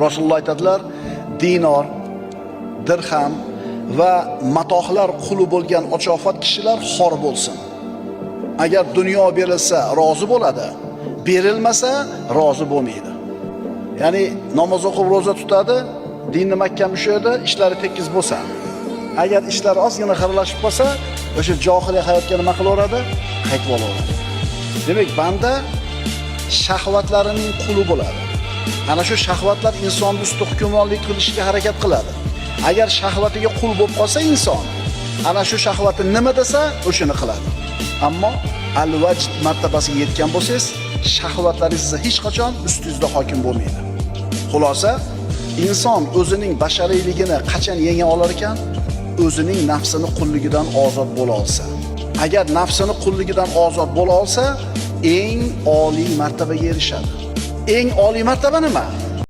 Rasululloh aytadilar, dinor, dirham va matohlar quli bo'lgan ochofat kishilar xor bo'lsin. Agar dunyo berilsa rozi bo'ladi, berilmasa rozi bo'lmaydi. Ya'ni namoz o'qib, roza tutadi, dinni mahkam ushlaydi, ishlari tekis bo'lsa. Agar ishlar ozgina xiralashib qolsa, o'sha johiliy hayotga nima qilaveradi? Qaytib olaveradi. Demak, banda shahvatlarining quli bo'ladi. Ana shu shahvatlar insonni ustida hukmronlik qilishga harakat qiladi. Agar shahvatiga qul bo'lib qolsa inson, ana shu shahvati nima desa, o'shini qiladi. Ammo al-vajd martabasiga yetgan bo'lsangiz, shahvatlaringiz hech qachon ustingizda hokim bo'lmaydi. Xulosa, inson o'zining bashariyligini qachon yenga olar ekan? O'zining nafsini qulligidan ozod bo'la olsa. Agar nafsini qulligidan ozod bo'la olsa, eng oliy martabaga erishadi. Eng oliy martaba nima?